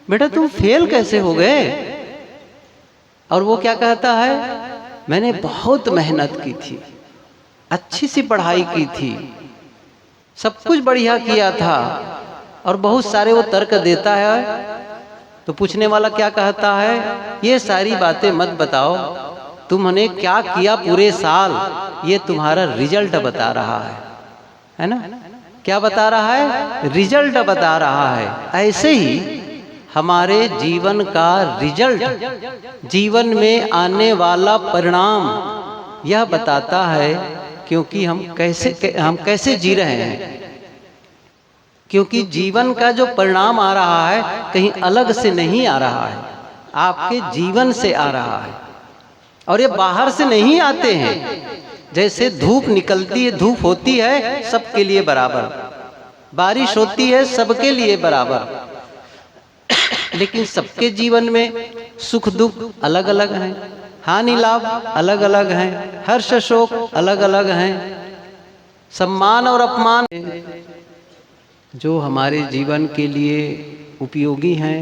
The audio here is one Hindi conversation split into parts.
बेटा तुम फेल कैसे हो गए? और वो क्या कहता है, मैंने बहुत मेहनत की थी, अच्छी सी पढ़ाई की थी, सब कुछ बढ़िया किया था। और बहुत सारे वो तर्क देता है। तो पूछने वाला क्या कहता है, ये सारी बातें मत बताओ, तुमने क्या किया पूरे साल, ये तुम्हारा रिजल्ट बता रहा है ना? क्या बता रहा है? रिजल्ट बता रहा है। ऐसे ही हमारे जीवन का रिजल्ट, जीवन में आने वाला परिणाम यह बताता है क्योंकि हम कैसे जी रहे हैं। क्योंकि जीवन का जो परिणाम आ रहा है कहीं अलग से नहीं आ रहा है, आपके जीवन से आ रहा है। और ये बाहर से नहीं आते हैं। जैसे धूप निकलती है, धूप होती है सबके लिए बराबर, बारिश होती है सबके लिए बराबर, लेकिन सबके जीवन में सुख दुख अलग अलग हैं, हानि लाभ अलग अलग हैं, हर्ष शोक अलग अलग हैं, सम्मान और अपमान जो हमारे जीवन के लिए उपयोगी हैं,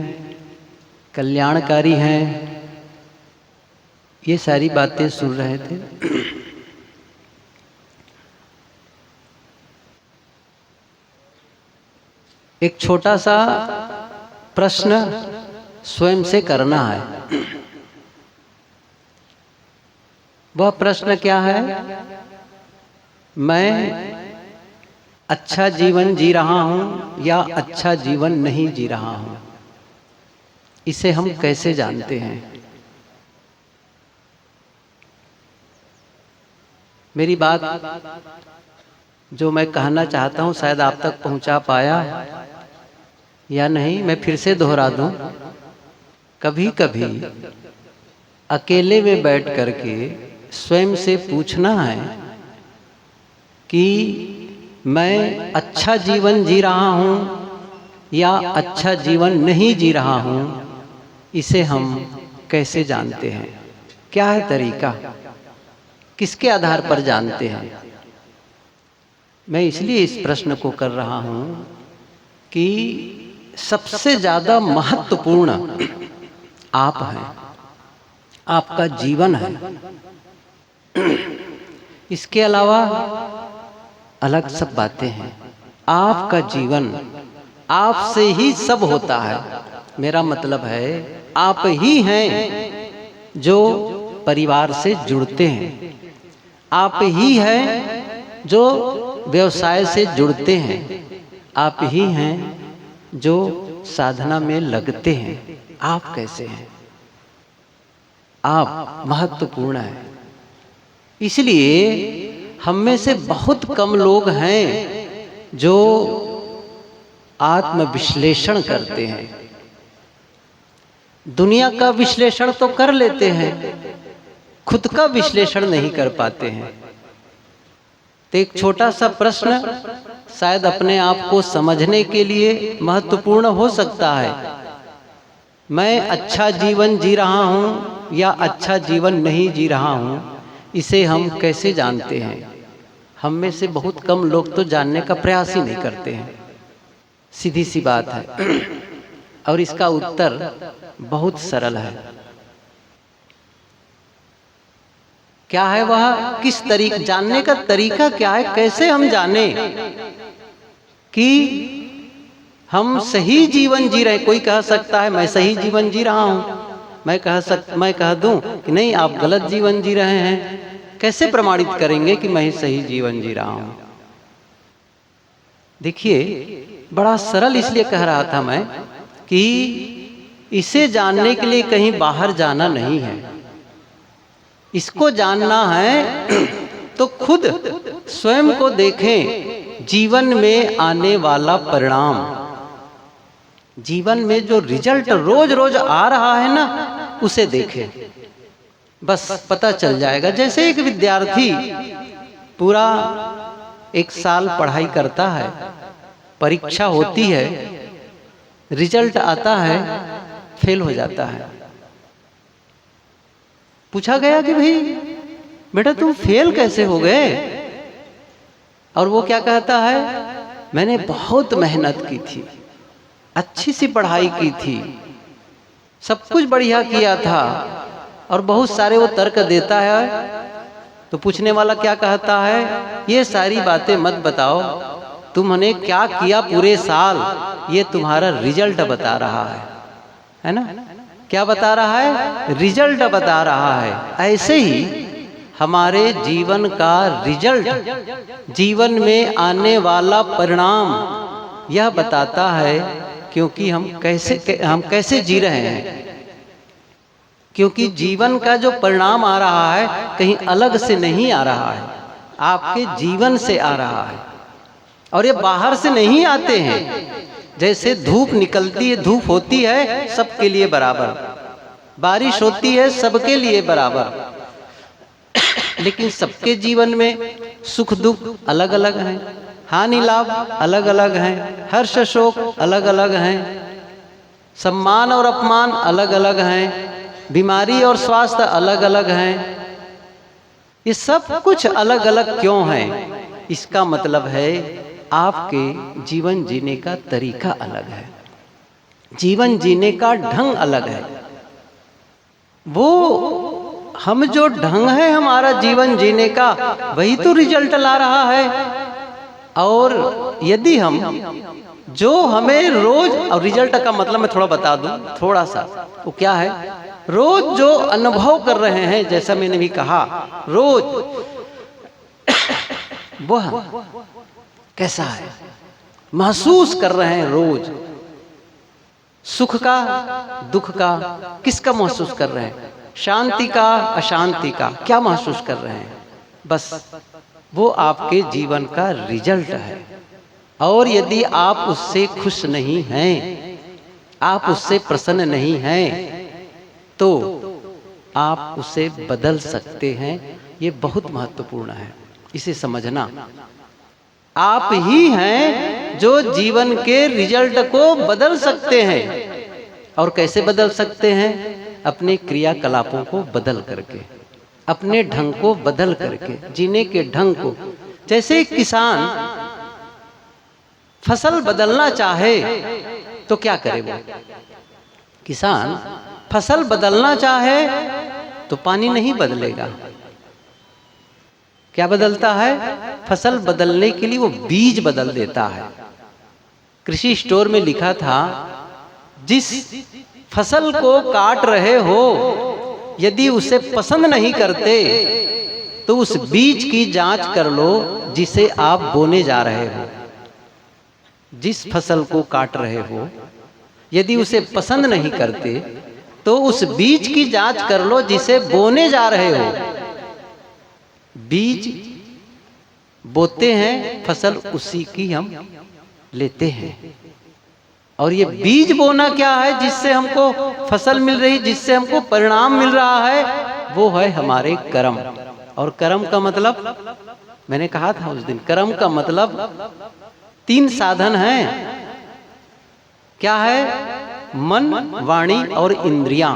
कल्याणकारी हैं, ये सारी बातें सुन रहे थे। एक छोटा सा प्रश्न स्वयं से करना है। वह प्रश्न क्या है? मैं अच्छा जीवन जी रहा हूं या अच्छा जीवन नहीं जी रहा हूं, इसे हम कैसे जानते हैं? मेरी बात जो मैं कहना चाहता हूं शायद आप तक पहुंचा पाया या नहीं, मैं फिर से दोहरा दूं। कभी कभी अकेले में बैठ करके स्वयं से पूछना है कि मैं अच्छा जीवन जी रहा हूं या अच्छा जीवन नहीं जी रहा हूं, इसे हम कैसे जानते हैं? क्या है तरीका? किसके आधार पर जानते हैं? मैं इसलिए इस प्रश्न को कर रहा हूं कि सबसे ज्यादा महत्वपूर्ण आप हैं, आपका जीवन है। इसके अलावा अलग सब बातें हैं। आपका जीवन, आपसे ही सब होता है। मेरा मतलब है आप ही हैं जो परिवार से जुड़ते हैं, आप ही हैं जो व्यवसाय से जुड़ते हैं, आप ही हैं जो साधना में लगते हैं। आप कैसे हैं? आप महत्वपूर्ण हैं। इसलिए हम में से बहुत कम लोग हैं जो आत्मविश्लेषण करते हैं। दुनिया का विश्लेषण तो कर लेते हैं, खुद का विश्लेषण नहीं कर पाते हैं। तो एक छोटा सा प्रश्न शायद अपने आप को समझने के लिए महत्वपूर्ण हो सकता है। मैं अच्छा जीवन जी रहा हूं या अच्छा जीवन नहीं जी रहा हूं, इसे हम कैसे जानते हैं? हम में से बहुत कम लोग तो जानने का प्रयास ही नहीं करते हैं। सीधी सी बात है। और इसका उत्तर बहुत सरल है। क्या है वह? किस तरीके जानने का तरीका क्या है? कैसे हम जाने कि हम सही जीवन जी रहे? कोई कह सकता है मैं सही जीवन जी रहा हूं, मैं कह दूं कि नहीं आप गलत जीवन जी रहे हैं। कैसे प्रमाणित करेंगे कि मैं सही जीवन जी रहा हूं? देखिए, बड़ा सरल इसलिए कह रहा था मैं कि इसे जानने के लिए कहीं बाहर जाना नहीं है। इसको जानना है तो खुद स्वयं को देखें। जीवन में आने वाला परिणाम, जीवन में जो रिजल्ट रोज रोज आ रहा है ना, उसे देखें, बस पता चल जाएगा। जैसे एक विद्यार्थी पूरा एक साल पढ़ाई करता है, परीक्षा होती है, रिजल्ट आता है, फेल हो जाता है। पूछा गया कि भाई बेटा तुम फेल कैसे हो गए? और वो क्या कहता है, मैंने बहुत मेहनत की थी, अच्छी सी पढ़ाई की थी, सब कुछ बढ़िया किया था, और बहुत सारे वो तर्क देता है। तो पूछने वाला क्या कहता है, ये सारी बातें मत बताओ, तुमने क्या किया पूरे साल, ये तुम्हारा रिजल्ट बता रहा है ना। क्या बता रहा है? रिजल्ट बता रहा है। ऐसे ही हमारे जीवन का रिजल्ट, जीवन में आने वाला परिणाम यह बताता है क्योंकि हम कैसे जी रहे हैं। क्योंकि जीवन का जो परिणाम आ रहा है कहीं अलग से नहीं आ रहा है, आपके जीवन से आ रहा है। और ये बाहर से नहीं आते हैं। जैसे धूप निकलती है, धूप होती है सबके लिए बराबर, बारिश होती है सबके लिए बराबर, लेकिन सबके जीवन में सुख दुख अलग अलग हैं, हानि लाभ अलग अलग हैं, हर्ष शोक अलग अलग हैं, सम्मान और अपमान अलग अलग हैं, बीमारी और स्वास्थ्य अलग अलग हैं। ये सब कुछ अलग अलग क्यों है? इसका मतलब है आपके जीवन जीने का तरीका अलग है, जीवन जीने का ढंग अलग है। वो हम जो ढंग है हमारा जीवन जीने का, वही तो रिजल्ट ला रहा है। और यदि हम जो हमें रोज, और रिजल्ट का मतलब मैं थोड़ा बता दूं थोड़ा सा, वो क्या है, रोज जो अनुभव कर रहे हैं, जैसा मैंने भी कहा, रोज वह कैसा है महसूस कर रहे हैं, रोज सुख का दुख का किसका महसूस कर रहे हैं, शांति का अशांति का क्या महसूस कर रहे हैं, बस वो आपके जीवन का रिजल्ट है। और यदि आप उससे खुश नहीं हैं, आप उससे प्रसन्न नहीं हैं, तो आप उसे बदल सकते हैं। ये बहुत महत्वपूर्ण है, इसे समझना। आप ही हैं जो जीवन के रिजल्ट को बदल सकते हैं। और कैसे बदल सकते हैं? अपने क्रियाकलापों को बदल करके, अपने ढंग को बदल करके, जीने के ढंग को। जैसे किसान फसल बदलना चाहे तो क्या करे? वो किसान फसल बदलना चाहे तो पानी नहीं बदलेगा। क्या बदलता है? फसल बदलने के लिए वो बीज बदल देता है। कृषि स्टोर में लिखा था, जिस फसल को काट रहे हो यदि उसे पसंद नहीं करते तो उस बीज की जांच कर लो जिसे आप बोने जा रहे हो। जिस फसल को काट रहे हो यदि उसे पसंद नहीं करते तो उस बीज की जांच कर लो जिसे बोने जा रहे हो। बीज बोते हैं, फसल उसी की हम लेते हैं। और ये बीज बोना क्या है? जिससे हमको फसल मिल रही, जिससे हमको परिणाम मिल रहा है, वो है हमारे कर्म। और कर्म का मतलब मैंने कहा था उस दिन, कर्म का मतलब 3 साधन हैं। क्या है? मन, वाणी और इंद्रियां।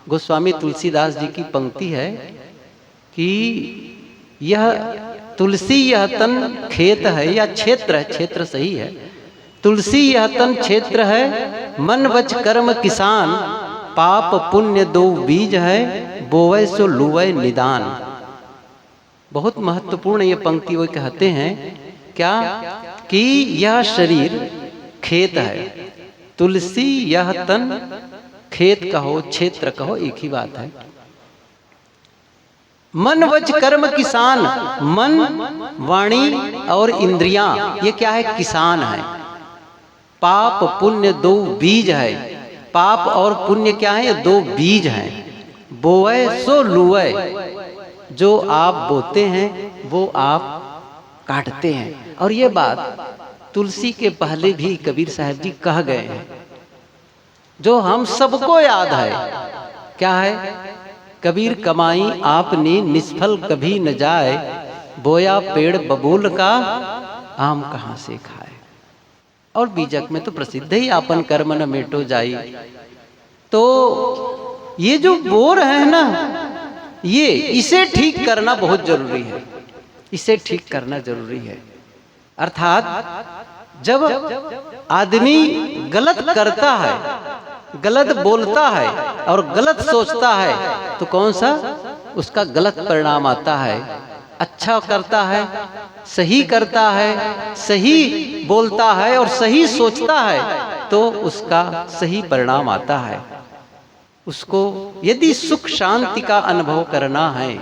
गोस्वामी तुलसीदास जी की पंक्ति है कि यह तुलसी यह तन खेत है, या क्षेत्र है, क्षेत्र सही है। तुलसी यह तन क्षेत्र है, मन वच कर्म किसान, पाप पुण्य 2 बीज है, बोवे सो लुवै निदान। बहुत महत्वपूर्ण ये पंक्ति वो कहते हैं क्या कि यह शरीर खेत है, तुलसी यह तन, खेत कहो क्षेत्र कहो एक ही बात है। मन वच कर्म किसान, मन वाणी और इंद्रियां ये क्या है? किसान है। पाप पुण्य 2 बीज है। पाप और पुण्य क्या है? ये 2 बीज हैं। बोए सो लुए, जो आप बोते हैं वो आप काटते हैं। और ये बात तुलसी के पहले भी कबीर साहब जी कह गए हैं, जो हम सबको याद है। क्या है? कबीर कमाई आपने निष्फल कभी न जाए, बोया पेड़ बबूल का आम कहाँ से खाए। और बीजक में तो प्रसिद्ध ही आपन कर्म न मेटो जाई। तो ये जो बो रहे हैं ना, ये इसे ठीक करना बहुत जरूरी है। इसे ठीक करना जरूरी है। अर्थात जब आदमी गलत करता है गलत बोलता है और गलत सोचता है तो कौन सा उसका गलत परिणाम आता है। अच्छा करता है, सही करता है, सही बोलता है और सही सोचता है तो उसका सही परिणाम आता है। उसको यदि सुख शांति का अनुभव करना है,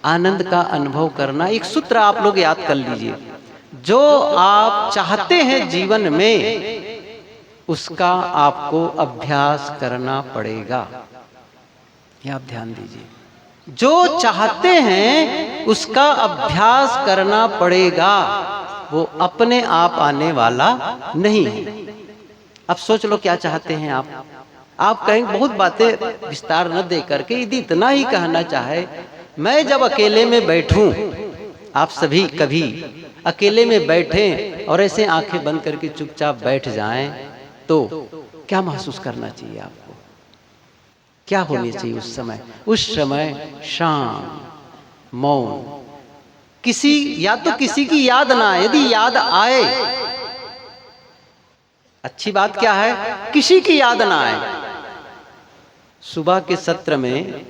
आनंद का अनुभव करना, एक सूत्र आप लोग याद कर लीजिए, जो आप चाहते हैं जीवन में उसका आपको अभ्यास करना पड़ेगा। ये आप ध्यान दीजिए, जो चाहते हैं उसका अभ्यास करना पड़ेगा, वो अपने आप आने वाला नहीं है। अब सोच लो क्या चाहते हैं आप कहेंगे बहुत बातें विस्तार न दे करके यदि इतना ही कहना चाहे, मैं जब अकेले में बैठूं, आप सभी कभी अकेले में बैठें और ऐसे आंखें बंद करके चुपचाप बैठ जाएं तो क्या महसूस करना चाहिए आपको? क्या होनी चाहिए उस समय? उस समय शांत, मौन, किसी या तो किसी की याद ना आए, यदि याद आए अच्छी बात क्या है, किसी की याद ना आए। सुबह के सत्र में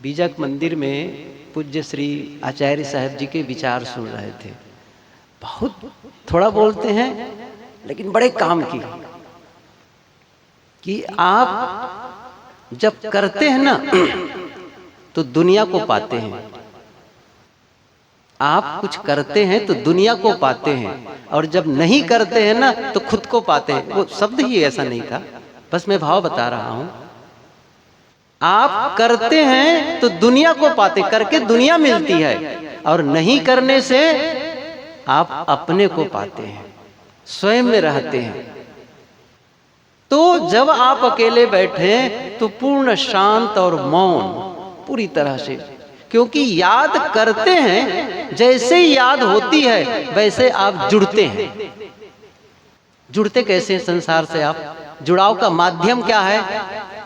बीजक मंदिर में पूज्य श्री आचार्य साहब जी के विचार सुन रहे थे। बहुत थोड़ा बोलते हैं लेकिन बड़े काम की, कि आप जब करते हैं ना तो दुनिया को पाते हैं। आप कुछ करते हैं तो दुनिया को पाते हैं, और जब नहीं करते हैं ना तो खुद को पाते हैं। वो शब्द ही ऐसा नहीं था, बस मैं भाव बता रहा हूं। आप करते हैं तो दुनिया को पाते, करके दुनिया मिलती है, और नहीं करने से आप अपने को पाते हैं, स्वयं में रहते हैं। तो जब आप अकेले बैठे तो पूर्ण शांत और मौन पूरी तरह से, क्योंकि याद करते हैं, जैसे ही याद होती है वैसे आप जुड़ते हैं। जुड़ते कैसे हैं संसार से? आप जुड़ाव का माध्यम क्या है?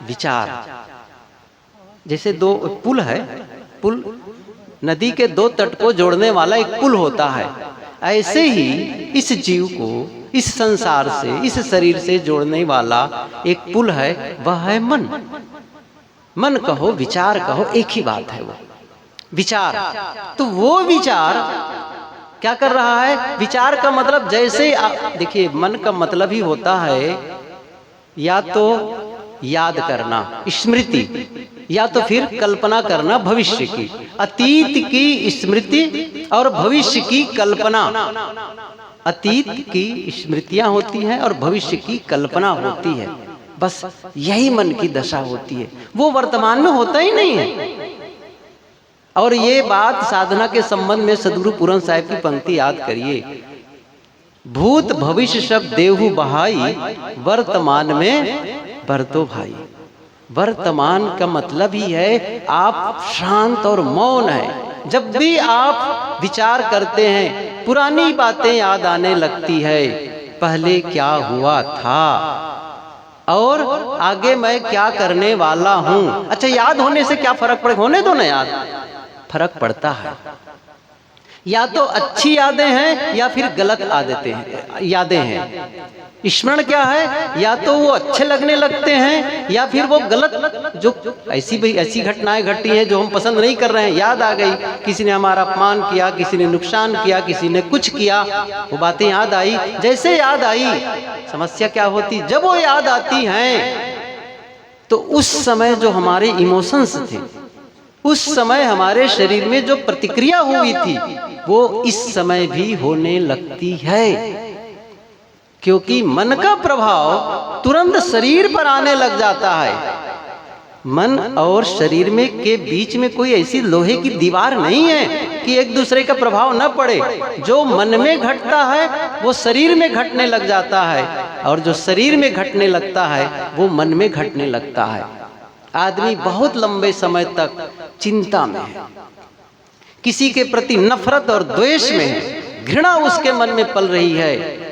विचार। जैसे दो पुल है, पुल नदी के दो तट को जोड़ने वाला एक पुल होता है, ऐसे ही इस जीव को इस संसार से, इस शरीर से जोड़ने वाला एक पुल है, वह है मन। मन कहो, विचार कहो, एक ही बात है वो विचार। तो वो विचार क्या कर रहा है? विचार का मतलब जैसे देखिए, मन का मतलब ही होता है या तो याद करना, स्मृति, या तो फिर कल्पना करना भविष्य की। अतीत की स्मृति और भविष्य की कल्पना। अतीत की स्मृतियां होती हैं और भविष्य की कल्पना होती है। बस यही मन की दशा होती है, वो वर्तमान में होता ही नहीं है। और ये बात साधना के संबंध में सदगुरु पूरन साहिब की पंक्ति याद करिए, भूत भविष्य सब देहु बहाई, वर्तमान में बरतो भाई। वर्तमान का मतलब ही है आप शांत और मौन है। जब भी आप विचार करते हैं, पुरानी बातें याद आने लगती है, पहले क्या हुआ था और आगे मैं क्या करने वाला हूं। अच्छा, याद होने से क्या फर्क पड़ेगा? होने दो ना, याद फर्क पड़ता है। या तो अच्छी यादें हैं या फिर गलत आदतें हैं, यादें हैं। स्मरण क्या है? या तो वो अच्छे लगने लगते हैं या फिर वो गलत, जो ऐसी घटनाएं घटी हैं जो हम पसंद नहीं कर रहे हैं, याद आ गई, किसी ने हमारा अपमान किया, किसी ने नुकसान किया, किसी ने कुछ किया, वो बातें याद आई। जैसे याद आई, समस्या क्या होती? जब वो याद आती हैं तो उस समय जो हमारे इमोशंस थे, उस समय हमारे शरीर में जो प्रतिक्रिया हुई थी, वो इस समय भी होने लगती है। क्योंकि मन का प्रभाव तुरंत शरीर पर आने लग जाता है। मन और शरीर में के बीच में कोई ऐसी लोहे की दीवार नहीं है कि एक दूसरे का प्रभाव न पड़े। जो मन में घटता है वो शरीर में घटने लग जाता है, और जो शरीर में घटने लगता है वो मन में घटने लगता है। आदमी बहुत लंबे समय तक चिंता में है, किसी के प्रति नफरत और द्वेष में है, घृणा उसके मन में पल रही है,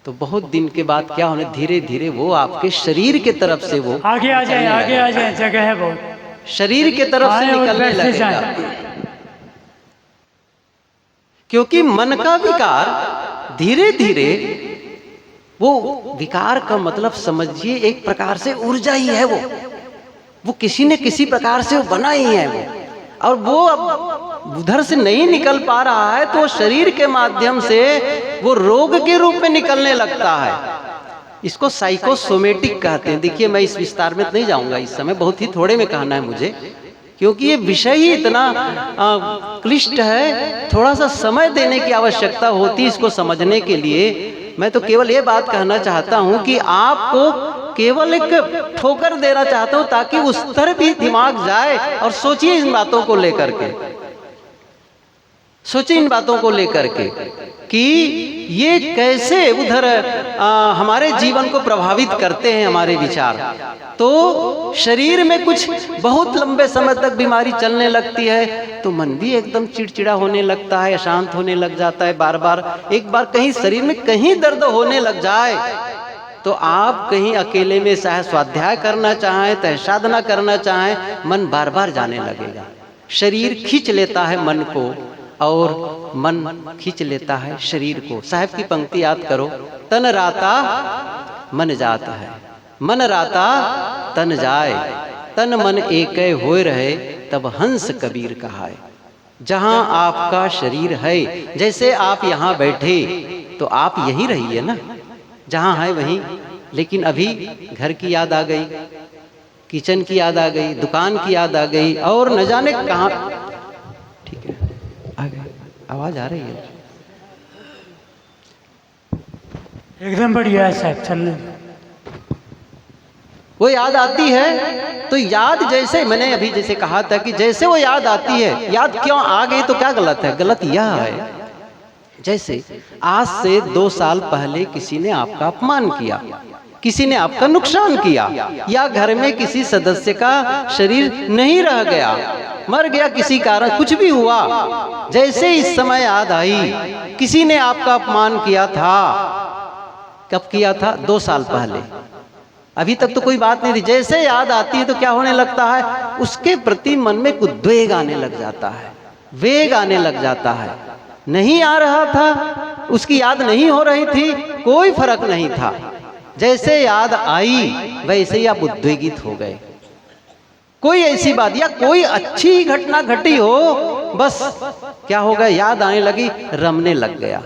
तो बहुत दिन के बाद क्या होने, धीरे धीरे वो आपके शरीर के तरफ से वो आगे आ जाए, जगह है बहुत, शरीर के तरफ से निकलने लगेगा। क्योंकि मन का विकार धीरे धीरे वो विकार का मतलब समझिए एक प्रकार से ऊर्जा ही है वो किसी न किसी प्रकार से वो बना ही है वो, और वो अब उधर से नहीं निकल पा रहा है तो शरीर के माध्यम से वो रोग के रूप में निकलने लगता है। इसको साइकोसोमेटिक कहते हैं। देखिए मैं इस विस्तार में नहीं जाऊंगा इस समय, बहुत ही थोड़े में कहना है मुझे, क्योंकि ये विषय ही इतना क्लिष्ट है, थोड़ा सा समय देने की आवश्यकता होती है इसको समझने के लिए। मैं तो केवल ये बात कहना चाहता हूँ कि आपको केवल एक ठोकर देना चाहता हूँ ताकि उस तरफ भी दिमाग जाए और सोचिए इन बातों को लेकर के, सोचिए इन बातों को लेकर के कि ये कैसे उधर हमारे जीवन को प्रभावित करते हैं हमारे विचार। तो शरीर में कुछ बहुत लंबे समय तक बीमारी चलने लगती है तो मन भी एकदम चिड़चिड़ा होने लगता है, अशांत होने लग जाता है। बार बार एक बार कहीं शरीर में कहीं दर्द होने लग जाए तो आप कहीं अकेले में चाहे स्वाध्याय करना चाहें, चाहे साधना करना चाहें, मन बार बार जाने लगेगा। शरीर खींच लेता है मन को और मन खींच लेता है शरीर को। साहब की पंक्ति याद करो, तन राता मन जाता है, मन राता तन जाए, तन मन एक होए रहे तब हंस कबीर कहाए। जहां आपका शरीर है, जैसे आप यहाँ बैठे तो आप यहीं रहिए ना, जहां है वहीं, लेकिन अभी घर की याद आ गई, किचन की याद आ गई, दुकान की याद आ गई और न जाने कहां। ठीक है, आ गई, आवाज आ रही है, एकदम बढ़िया है साहब, चलने वो याद आती है। तो याद जैसे मैंने अभी जैसे कहा था कि जैसे वो याद आती है, याद क्यों आ गई तो क्या गलत है? गलत यह है जैसे आज से 2 साल पहले किसी ने आपका अपमान किया, किसी ने आपका नुकसान किया, या घर में किसी सदस्य का शरीर नहीं रह गया, मर गया किसी कारण, कुछ भी हुआ, जैसे इस समय याद आई किसी ने आपका अपमान किया था। कब किया था? 2 साल पहले। अभी तक तो कोई बात नहीं थी, जैसे याद आती है तो क्या होने लगता है? उसके प्रति मन में उद्वेग आने लग जाता है, वेग आने लग जाता है। नहीं आ रहा था, उसकी याद नहीं हो रही थी, कोई फर्क नहीं था, जैसे याद आई वैसे ही आप उद्वेगित हो गए। कोई ऐसी बात या कोई अच्छी घटना घटी हो, बस क्या हो गया? याद आने लगी, रमने लग गया।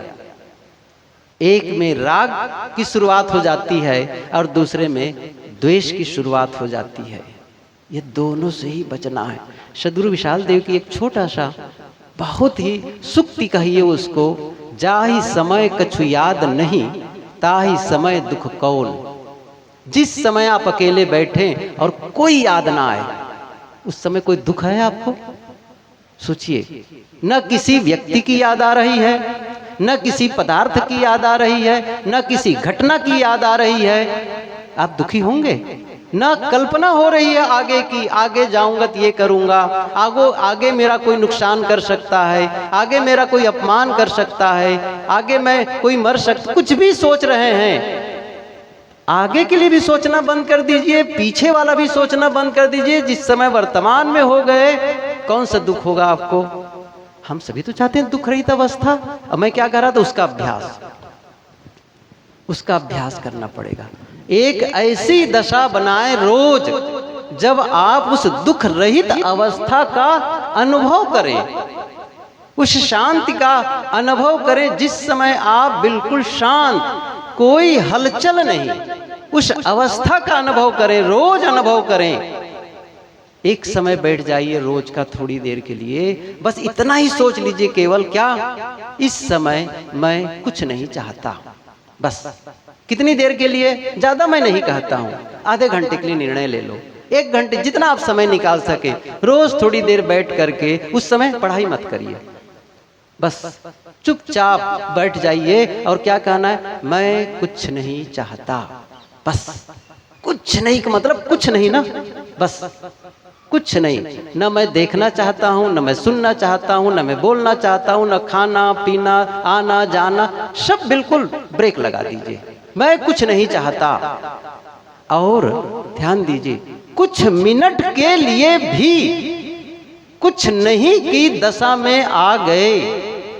एक में राग की शुरुआत हो जाती है और दूसरे में द्वेष की शुरुआत हो जाती है। ये दोनों से ही बचना है। सद्गुरु विशाल देव की एक छोटा सा बहुत ही सुक्ति कहिए उसको, जाहि समय कछु याद नहीं, ताहि समय दुख कौल। जिस समय आप अकेले बैठे और कोई याद ना आए, उस समय कोई दुख है आपको? सोचिए, न किसी व्यक्ति की याद आ रही है, न किसी पदार्थ की याद आ रही है, न किसी घटना की याद आ रही है, आप दुखी होंगे? न कल्पना हो रही है आगे की, आगे जाऊंगा तो ये करूंगा, आगे मेरा कोई नुकसान कर सकता है, आगे मेरा कोई अपमान कर सकता है, आगे मैं कोई मर सकता, कुछ भी सोच रहे हैं। आगे के लिए भी सोचना बंद कर दीजिए, पीछे वाला भी सोचना बंद कर दीजिए। जिस समय वर्तमान में हो गए, कौन सा दुख होगा आपको? हम सभी तो चाहते हैं दुख रहित अवस्था। अब मैं क्या कर रहा था? उसका अभ्यास करना पड़ेगा। एक ऐसी दशा बनाए रोज जब आप उस दुख रहित अवस्था का अनुभव करें, उस शांति का अनुभव करें, जिस समय आप बिल्कुल शांत, कोई हलचल नहीं, उस अवस्था का अनुभव करें, रोज अनुभव करें। एक समय बैठ जाइए रोज का थोड़ी देर के लिए, बस इतना ही सोच लीजिए केवल, क्या इस समय मैं कुछ नहीं चाहता। बस कितनी देर के लिए? ज्यादा मैं नहीं कहता हूँ, आधे घंटे के लिए निर्णय ले लो, 1 घंटे, जितना आप समय निकाल सके, रोज थोड़ी देर बैठ करके। उस समय पढ़ाई मत करिए, बस चुपचाप बैठ जाइए और क्या कहना है? मैं कुछ नहीं चाहता। बस कुछ नहीं का मतलब कुछ नहीं ना, बस कुछ नहीं। न मैं देखना चाहता हूँ, न मैं सुनना चाहता हूँ, न मैं बोलना चाहता हूँ, न खाना पीना, आना जाना, सब बिल्कुल ब्रेक लगा दीजिए। मैं कुछ नहीं चाहता। और ध्यान दीजिए, कुछ मिनट के लिए भी कुछ नहीं की दशा में आ गए,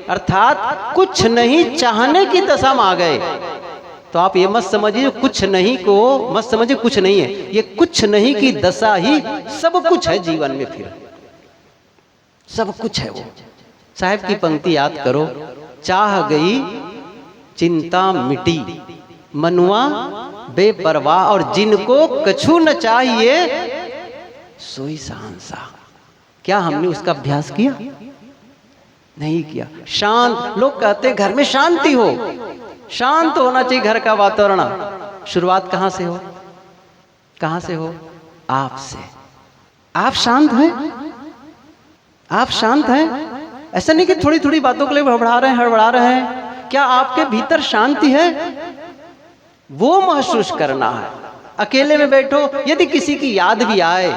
अर्थात कुछ नहीं चाहने की दशा में आ गए, तो आप ये मत समझिए कुछ नहीं को मत समझिए कुछ नहीं है, ये कुछ नहीं की दशा ही सब कुछ है जीवन में, फिर सब कुछ है वो। साहब की पंक्ति याद करो, चाह गई चिंता मिटी मनुआ बेपरवाह, और जिनको कछु न चाहिए सोई सहंसा। क्या हमने उसका अभ्यास किया? नहीं किया। शांत, लोग कहते घर में शांति हो, शांत होना चाहिए घर का वातावरण। शुरुआत कहां से हो? कहां से हो? आपसे। आप शांत हैं? आप शांत हैं? ऐसा नहीं कि थोड़ी थोड़ी बातों के लिए हड़बड़ा रहे हैं। क्या आपके भीतर शांति है? वो महसूस करना है। अकेले में बैठो, यदि किसी की याद भी आए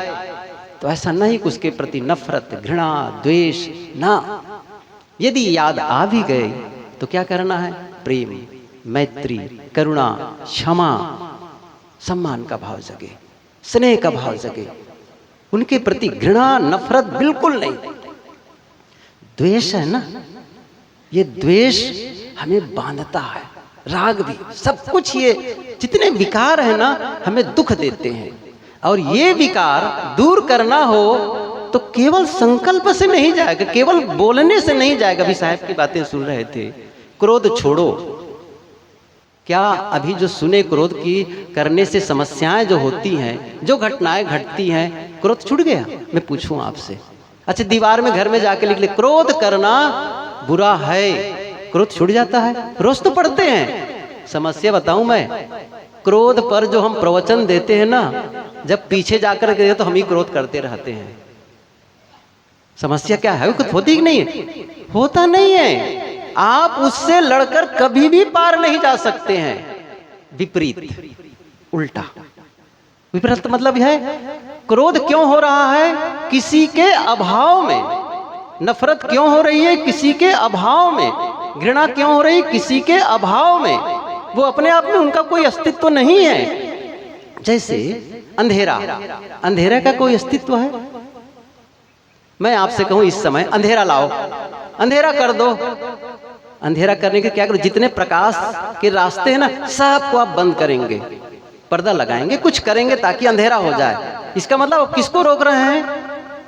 तो ऐसा नहीं कि उसके प्रति नफरत, घृणा, द्वेष ना। यदि याद आ भी गए तो क्या करना है? प्रेम, मैत्री, करुणा, क्षमा, सम्मान का भाव जगे, स्नेह का भाव जगे। उनके प्रति घृणा, नफरत बिल्कुल नहीं। द्वेष है ना, ये द्वेष हमें बांधता है, राग भी, सब कुछ, ये जितने विकार है ना हमें दुख देते हैं। और ये विकार दूर करना हो तो केवल संकल्प से नहीं जाएगा, केवल बोलने से नहीं जाएगा। अभी साहब की बातें सुन रहे थे, क्रोध छोड़ो। क्या अभी जो सुने, क्रोध की करने से समस्याएं जो होती हैं, जो घटनाएं घटती हैं, क्रोध छूट गया? मैं पूछूं आपसे। अच्छा, दीवार में घर में जाके लिख ले, क्रोध करना बुरा है, क्रोध छूट जाता है? रोज तो पढ़ते हैं। समस्या बताऊं मैं, क्रोध पर जो हम प्रवचन देते हैं ना, जब पीछे जाकर गए तो हम ही क्रोध करते रहते हैं। समस्या क्या है? कुछ होती कि नहीं है? होता नहीं है। आप उससे लड़कर कभी भी पार नहीं जा सकते हैं। विपरीत, उल्टा। विपरीत मतलब है क्रोध क्यों हो रहा है? किसी के अभाव में। नफरत क्यों हो रही है? किसी के अभाव में। घृणा क्यों हो रही? किसी के अभाव में। वो अपने आप में उनका कोई अस्तित्व नहीं है। जैसे अंधेरा, अंधेरा का कोई अस्तित्व है? मैं आपसे कहूं इस समय अंधेरा लाओ, अंधेरा कर दो। अंधेरा करने के क्या करो? जितने प्रकाश के रास्ते हैं ना, सबको आप बंद करेंगे, पर्दा लगाएंगे, कुछ करेंगे ताकि अंधेरा हो जाए। इसका मतलब आप किसको रोक रहे हैं?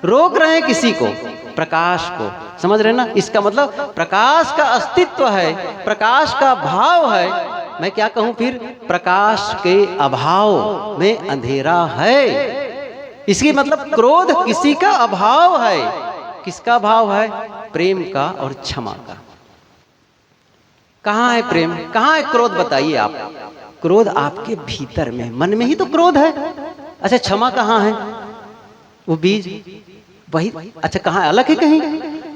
रोक रहे हैं किसी को, प्रकाश को। समझ रहे ना? इसका मतलब प्रकाश का अस्तित्व है, प्रकाश का भाव है। मैं क्या कहूं फिर? प्रकाश के अभाव में अंधेरा है। इसकी मतलब क्रोध किसी का अभाव है। किसका भाव है? प्रेम का और क्षमा का। कहां है प्रेम? कहां है क्रोध? बताइए आप। क्रोध आपके भीतर में, मन में ही तो क्रोध है। अच्छा, क्षमा कहां है? वो बीज वही। अच्छा, कहां है? अलग है कहीं?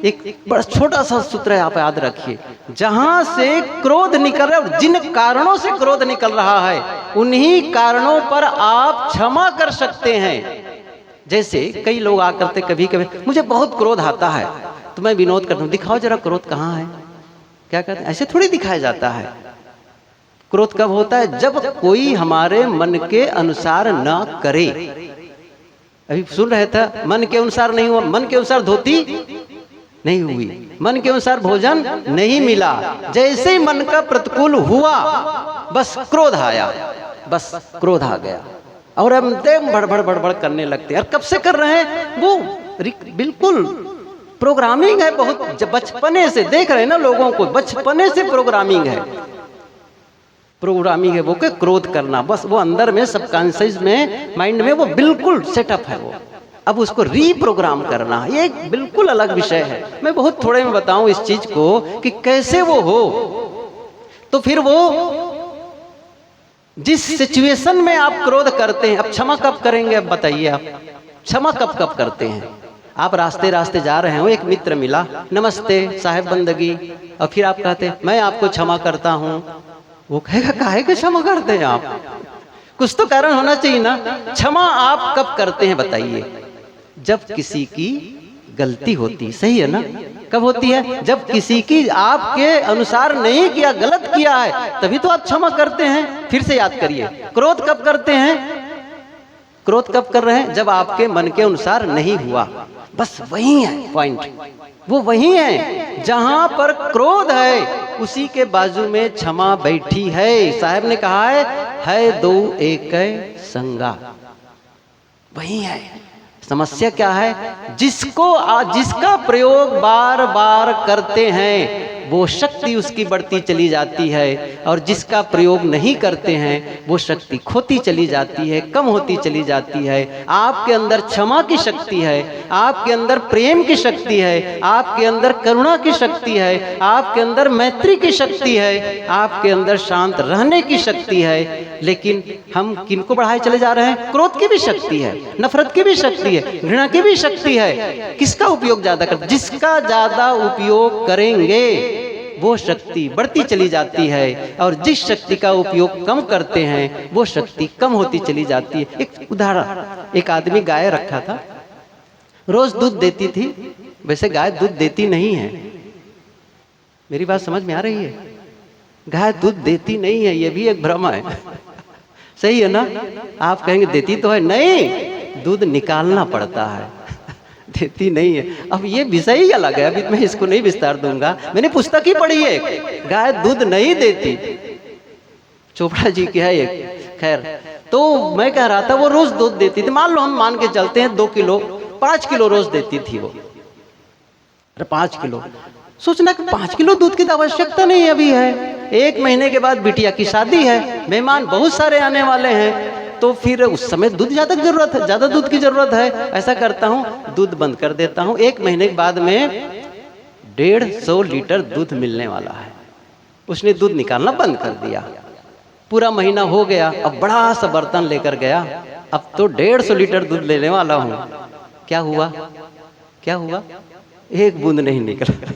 एक बड़ा छोटा सा सूत्र है, आप याद रखिए। जहां से क्रोध निकल रहा है और जिन कारणों से क्रोध निकल रहा है, उन्हीं कारणों पर आप क्षमा कर सकते हैं। जैसे कई लोग आकर करते, कभी कभी मुझे बहुत क्रोध आता है तो मैं विनोद करता हूं, दिखाओ जरा क्रोध कहां है। क्या कहते हैं? ऐसे थोड़ी दिखाया जाता है। क्रोध कब होता है? जब कोई हमारे मन के अनुसार ना करे। अभी सुन रहे थे, मन के अनुसार नहीं हुआ, मन के अनुसार धोती नहीं हुई, मन के अनुसार भोजन नहीं मिला। जैसे ही मन का प्रतिकूल हुआ, बस क्रोध आया, बस क्रोध आ गया और हम बड़बड़ बड़बड़ करने लगते हैं। और कब से कर रहे हैं? वो बिल्कुल प्रोग्रामिंग है, बहुत बचपने से देख रहे हैं ना लोगों को, बचपने से प्रोग्रामिंग है। प्रोग्रामिंग है वो के क्रोध करना, बस वो अंदर में सबकॉन्शियस में, माइंड में वो बिल्कुल सेटअप है वो। अब उसको रीप्रोग्राम करना ये एक बिल्कुल अलग विषय है। मैं बहुत थोड़े में बताऊं इस चीज को कि कैसे वो हो। तो फिर वो जिस सिचुएशन में आप क्रोध करते हैं, अब क्षमा कब करेंगे? अब बताइए आप, क्षमा कब कब करते हैं? आप रास्ते रास्ते जा रहे हो, एक मित्र मिला, नमस्ते साहेब बंदगी, और फिर आप कहते मैं आपको क्षमा करता हूं। वो कहेगा काहे के क्षमा करते हैं आप? कुछ तो कारण होना चाहिए ना। क्षमा आप कब करते हैं बताइए? जब किसी की गलती होती, सही है ना? कब होती है? जब किसी की आपके अनुसार नहीं किया, गलत किया है, तभी तो आप क्षमा करते हैं। फिर से याद करिए, क्रोध कब करते हैं? क्रोध कब कर रहे हैं? जब आपके मन के अनुसार नहीं हुआ। बस वही है पॉइंट, वो वही है। जहां पर क्रोध है उसी के बाजू में क्षमा बैठी है। साहब ने कहा है दो एक संगा, वही है। समस्या क्या है? जिसका प्रयोग बार बार करते हैं वो शक्ति उसकी बढ़ती चली जाती है, और जिसका प्रयोग नहीं करते हैं वो शक्ति खोती चली जाती है, कम होती चली जाती है। आपके अंदर क्षमा की शक्ति है, आपके अंदर प्रेम की शक्ति है, आपके अंदर करुणा की शक्ति है, आपके अंदर मैत्री की शक्ति है, आपके अंदर शांत रहने की शक्ति है। लेकिन हम किनको बढ़ाए चले जा रहे हैं? क्रोध की भी शक्ति है, नफरत की भी शक्ति है, घृणा की भी शक्ति है। किसका उपयोग ज्यादा कर? जिसका ज्यादा उपयोग करेंगे वो शक्ति बढ़ती चली जाती है, और जिस शक्ति का उपयोग कम करते हैं वो शक्ति कम होती चली जाती है। एक उदाहरण, एक आदमी गाय रखा था, रोज दूध देती थी। वैसे गाय दूध देती नहीं है, मेरी बात समझ में आ रही है? गाय दूध देती नहीं है, ये भी एक भ्रम है। सही है ना? आप कहेंगे देती तो है, नहीं, दूध निकालना पड़ता है, देती नहीं है। अब ये विषय ही अलग है, अभी मैं इसको नहीं विस्तार दूंगा। मैंने पुस्तक ही पढ़ी है, गाय दूध नहीं देती, चोपड़ा जी की है एक। खैर, तो मैं कह रहा था वो रोज दूध देती थी। मान लो हम मान के चलते हैं 2 किलो, 5 किलो रोज देती थी वो। अरे 5 किलो, सोचना कि 5 किलो दूध की तो आवश्यकता नहीं अभी है। 1 महीने के बाद बिटिया की शादी है, मेहमान बहुत सारे आने वाले हैं, तो फिर उस समय दूध ज्यादा जरूरत है, ज्यादा दूध की जरूरत है। ऐसा करता हूँ, दूध बंद कर देता हूँ। 1 महीने के बाद में 150 लीटर दूध मिलने वाला है। उसने दूध निकालना बंद कर दिया। पूरा महीना हो गया, अब बड़ा सा बर्तन लेकर गया, अब तो 150 लीटर दूध लेने वाला हूँ। क्या हुआ? क्या हुआ? 1 बूंद नहीं निकला।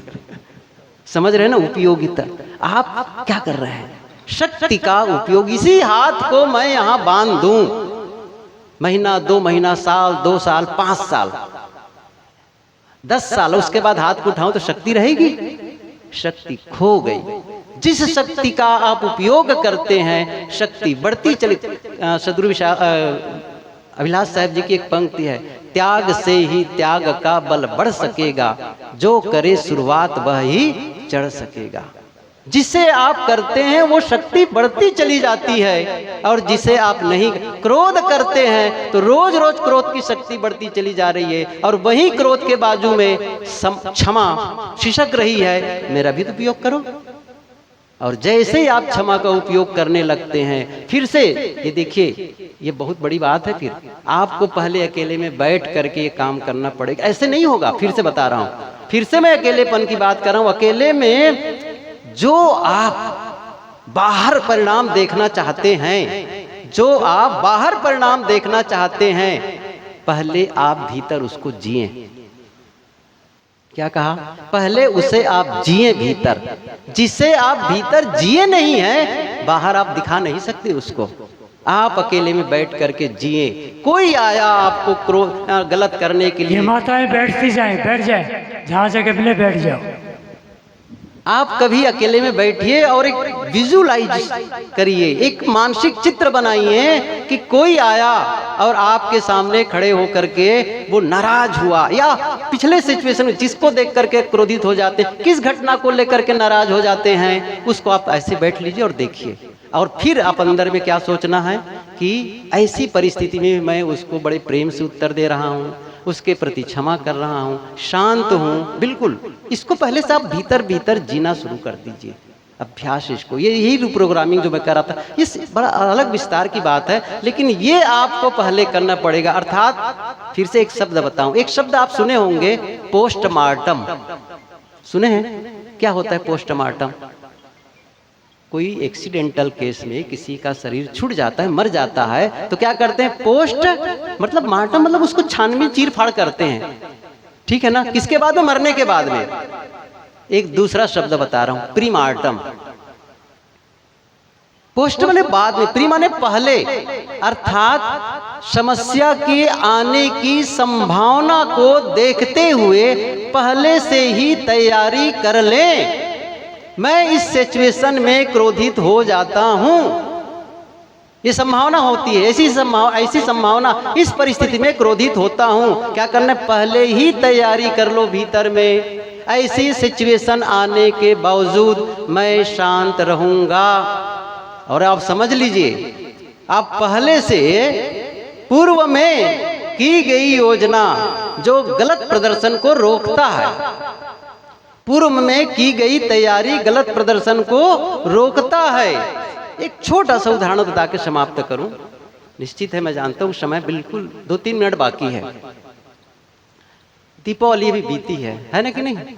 समझ रहे हैं ना उपयोगिता? आप क्या कर रहे हैं? शक्ति का उपयोग। इसी हाथ को मैं यहां बांध दूं, महीना, 2 महीना, साल, 2 साल, 5 साल, 10 साल, उसके बाद हाथ को उठाऊं तो शक्ति रहेगी? शक्ति खो गई। जिस शक्ति का आप उपयोग करते हैं शक्ति बढ़ती चली। सदगुरु अभिलाष साहब जी की एक पंक्ति है, त्याग से ही त्याग का बल बढ़ सकेगा, जो करे शुरुआत वह ही चढ़ सकेगा। जिसे आप करते हैं वो शक्ति बढ़ती चली जाती है, और जिसे आप नहीं, क्रोध करते हैं तो रोज रोज क्रोध की शक्ति बढ़ती चली जा रही है, और वही क्रोध के बाजू में क्षमा शिशक रही है। मेरा भी तो उपयोग करो। और जैसे ही आप क्षमा का उपयोग करने लगते हैं, फिर से ये देखिए, ये बहुत बड़ी बात है। फिर आपको पहले अकेले में बैठ करके ये काम करना पड़ेगा, ऐसे नहीं होगा। फिर से बता रहा हूं, फिर से मैं अकेलेपन की बात कर रहा हूं। अकेले में जो आप बाहर परिणाम देखना चाहते हैं, जो आप बाहर परिणाम देखना चाहते हैं, पहले आप भीतर उसको जिए। क्या कहा? पहले उसे आप जिए भीतर। जिसे आप भीतर जिए नहीं है, बाहर आप दिखा नहीं सकते उसको। आप अकेले में बैठ करके जिए। कोई आया आपको क्रोध गलत करने के लिए, ये माताएं बैठती जाए, बैठ जाए, जहां जगह मिले बैठ जाओ। आप कभी अकेले में बैठिए और एक विजुलाइज करिए, एक मानसिक चित्र बनाइए कि कोई आया और आपके सामने खड़े होकर के वो नाराज हुआ, या पिछले सिचुएशन में जिसको देख करके क्रोधित हो जाते हैं, किस घटना को लेकर के नाराज हो जाते हैं, उसको आप ऐसे बैठ लीजिए और देखिए। और फिर आप अंदर में क्या सोचना है कि ऐसी परिस्थिति में मैं उसको बड़े प्रेम से उत्तर दे रहा हूँ, उसके प्रति क्षमा कर रहा हूँ, शांत हूँ, बिल्कुल। इसको पहले से आप भीतर भीतर जीना शुरू कर दीजिए, अभ्यास इसको। ये यही प्रोग्रामिंग जो मैं कर रहा था, इस बड़ा अलग विस्तार की बात है, लेकिन ये आपको पहले करना पड़ेगा। अर्थात फिर से एक शब्द बताऊं, एक शब्द आप सुने होंगे, पोस्टमार्टम। सुने हैं? क्या होता है पोस्टमार्टम? कोई एक्सीडेंटल केस में किसी का शरीर छूट जाता है, मर जाता है, तो क्या करते हैं? पोस्ट मतलब मार्टम, मतलब उसको छानबीन चीर फाड़ करते हैं, ठीक है ना? किसके बाद में? मरने के बाद में। एक दूसरा शब्द बता रहा हूं, प्रीमार्टम। पोस्ट माने बाद में, प्री माने पहले, अर्थात समस्या के आने की संभावना को देखते हुए पहले से ही तैयारी कर लें। मैं इस सिचुएशन में क्रोधित हो जाता हूं, ये संभावना होती है, ऐसी संभावना, इस परिस्थिति में क्रोधित होता हूं। क्या करना है? पहले ही तैयारी कर लो भीतर में। ऐसी सिचुएशन आने के बावजूद मैं शांत रहूंगा। और आप समझ लीजिए, आप पहले से पूर्व में की गई योजना जो गलत प्रदर्शन को रोकता है, पूर्व में की गई तैयारी गलत प्रदर्शन को रोकता है। एक छोटा सा उदाहरण बता के समाप्त करूं। निश्चित है, मैं जानता हूं समय बिल्कुल 2-3 मिनट बाकी है, दीपावली भी बीती है ना कि नहीं?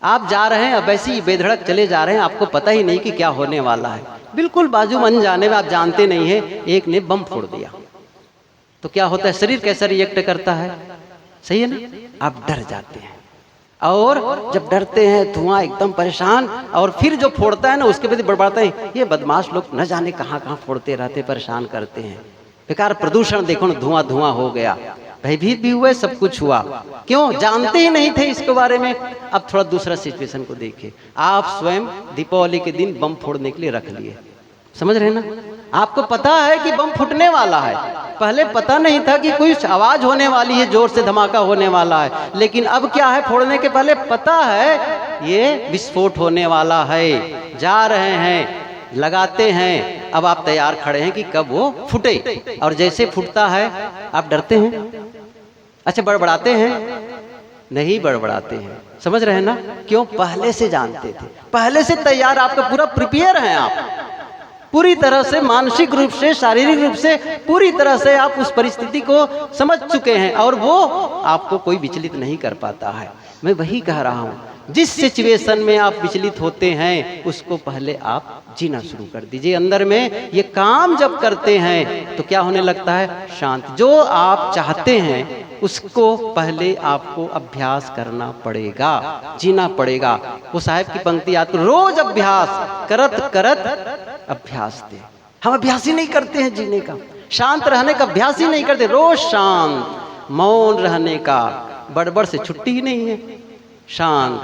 आप जा रहे हैं, अब ऐसे ही बेधड़क चले जा रहे हैं, आपको पता ही नहीं कि क्या होने वाला है। बिल्कुल बाजू मन जाने में, आप जानते नहीं है, एक ने बम फोड़ दिया तो क्या होता है, शरीर कैसा रिएक्ट करता है, सही है ना? आप डर जाते हैं, और जब डरते हैं धुआं एकदम परेशान, और फिर जो फोड़ता है ना उसके प्रति बड़बड़ाते हैं, ये बदमाश लोग न जाने कहाँ कहाँ फोड़ते रहते, परेशान करते हैं, बेकार प्रदूषण देखो ना, धुआं धुआं हो गया, भयभीत भी हुए, सब कुछ हुआ। क्यों? जानते ही नहीं थे इसके बारे में। अब थोड़ा दूसरा सिचुएशन को देखिए, आप स्वयं दीपावली के दिन बम फोड़ने के लिए रख लिए, समझ रहे ना? आपको पता है कि बम फूटने वाला है, पहले पता नहीं था कि कोई आवाज होने वाली है, जोर से धमाका होने वाला है, लेकिन अब क्या है, फोड़ने के पहले पता है ये विस्फोट होने वाला है। जा रहे हैं, लगाते हैं, अब आप तैयार खड़े हैं कि कब वो फूटे, और जैसे फूटता है आप डरते हैं। अच्छा, बड़बड़ाते हैं? नहीं बड़बड़ाते हैं, समझ रहे हैं ना? क्यों? पहले से जानते थे, पहले से तैयार, आपका पूरा प्रिपेयर हैं, आप पूरी तरह से मानसिक रूप से, शारीरिक रूप से पूरी तरह से आप उस परिस्थिति को समझ चुके हैं, और वो आपको कोई विचलित नहीं कर पाता है। मैं वही कह रहा हूं, जिस सिचुएशन में आप विचलित होते हैं उसको पहले आप जीना शुरू कर दीजिए। अंदर में ये काम जब करते हैं तो क्या होने लगता है, शांत। जो आप चाहते हैं उसको पहले आपको अभ्यास करना पड़ेगा, जीना पड़ेगा। वो साहब की पंक्ति याद करो, रोज अभ्यास करत करत अभ्यास दे। हम अभ्यास ही नहीं करते हैं जीने का, शांत रहने का अभ्यास ही नहीं करते। रोज शांत, मौन रहने का, बड़बड़ से छुट्टी ही नहीं है, शांत।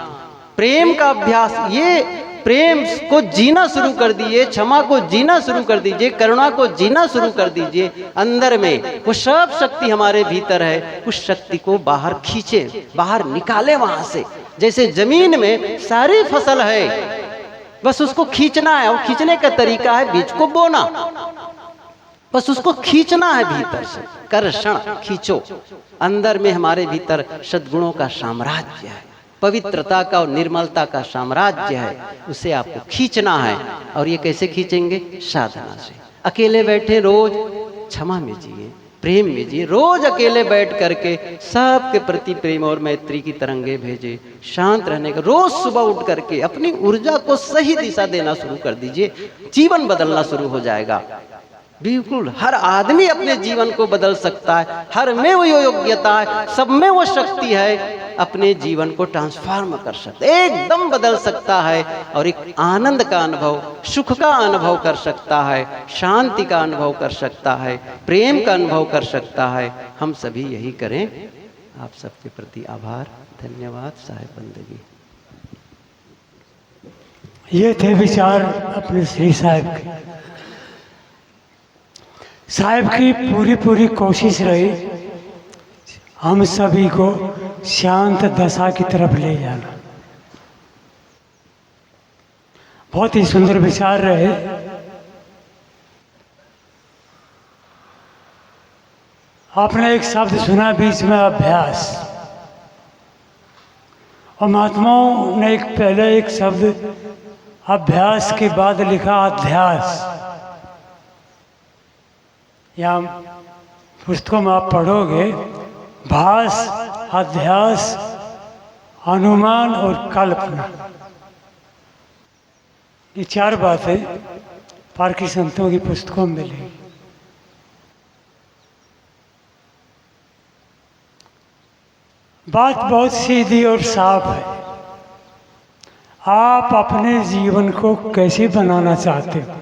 प्रेम का अभ्यास, ये प्रेम को जीना शुरू कर दीजिए, क्षमा को जीना शुरू कर दीजिए, करुणा को जीना शुरू कर दीजिए। अंदर में वो सब शक्ति हमारे भीतर है, उस शक्ति को बाहर खींचे, बाहर निकाले वहां से। जैसे जमीन में सारी फसल है, बस उसको खींचना है, और खींचने का तरीका है बीज को बोना, बस उसको खींचना है भीतर से। कर्षण, खींचो। अंदर में हमारे भीतर सद्गुणों का साम्राज्य है, पवित्रता का और निर्मलता का साम्राज्य है, उसे आपको खींचना है। और ये कैसे खींचेंगे? साधना से। अकेले बैठे रोज क्षमा में जिए, प्रेम में जिए। रोज अकेले बैठ करके सबके प्रति प्रेम और मैत्री की तरंगे भेजे, शांत रहने का। रोज सुबह उठ करके अपनी ऊर्जा को सही दिशा देना शुरू कर दीजिए, जीवन बदलना शुरू हो जाएगा। बिल्कुल हर आदमी अपने जीवन को बदल सकता है, हर में वो योग्यता है, सब में वो शक्ति है, अपने जीवन को ट्रांसफॉर्म कर सकता है, एकदम बदल सकता है, और एक आनंद का अनुभव, सुख का अनुभव कर सकता है, शांति का अनुभव कर सकता है, प्रेम का अनुभव कर सकता है। हम सभी यही करें। आप सबके प्रति आभार, धन्यवाद। साहेब बंदगी। ये थे विचार अपने श्री साहब के। साहब की पूरी कोशिश रही हम सभी को शांत दशा की तरफ ले जाना। बहुत ही सुंदर विचार रहे। आपने एक शब्द सुना बीच में, अभ्यास, और महात्माओं ने पहले एक शब्द अभ्यास के बाद लिखा अध्यास। या पुस्तकों में आप पढ़ोगे, भास, अध्यास, अनुमान और कल्पना, ये 4 बातें पारकी संतों की पुस्तकों में मिलेंगी। बात बहुत सीधी और साफ है। आप अपने जीवन को कैसे बनाना चाहते हो?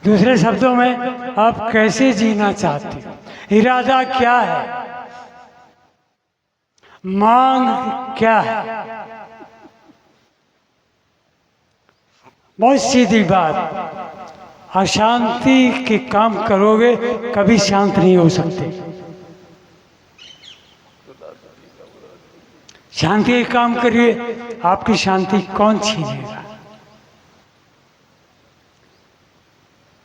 दूसरे शब्दों में, आप कैसे जीना चाहते हो? इरादा क्या है? मांग क्या है? बहुत सीधी बात। अशांति के काम करोगे कभी शांत नहीं हो सकते। शांति का काम करिए, आपकी शांति कौन छीनेगा।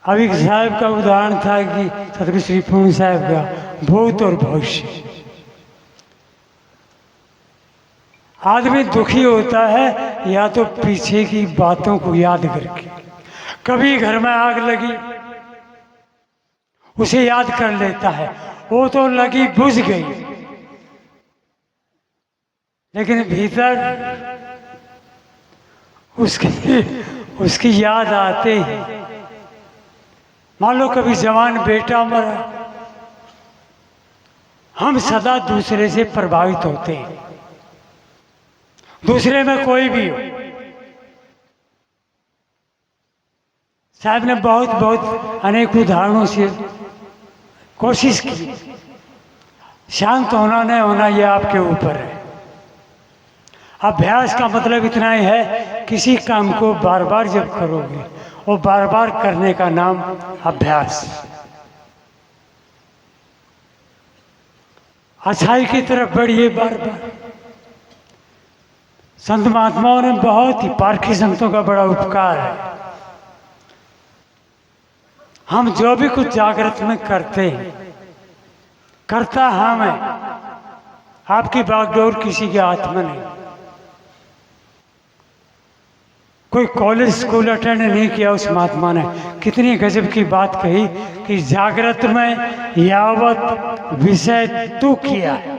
अभी साहब का उदाहरण था कि सतगुरु श्री पूर्ण साहब का भूत और भविष्य। आदमी दुखी होता है या तो पीछे की बातों को याद करके, कभी घर में आग लगी उसे याद कर लेता है, वो तो लगी बुझ गई, लेकिन भीतर उसकी याद आते ही, मान लो कभी जवान बेटा मरा, हम सदा दूसरे से प्रभावित होते हैं, दूसरे में कोई भी हो। साहब ने बहुत बहुत अनेक उदाहरणों से कोशिश की। शांत होना नहीं होना ये आपके ऊपर है। अभ्यास का मतलब इतना ही है, किसी काम को बार बार जब करोगे, वो बार बार करने का नाम अभ्यास। अच्छाई की तरफ बढ़िए बार बार। संत महात्माओं ने बहुत ही, पारखी संतों का बड़ा उपकार है। हम जो भी कुछ जागृत में करते हैं, करता हम है, आपकी बागडोर किसी के हाथ में नहीं। कोई कॉलेज स्कूल अटेंड नहीं किया उस महात्मा ने, कितनी गजब की बात कही कि जागृत में यावत विषय तू किया है,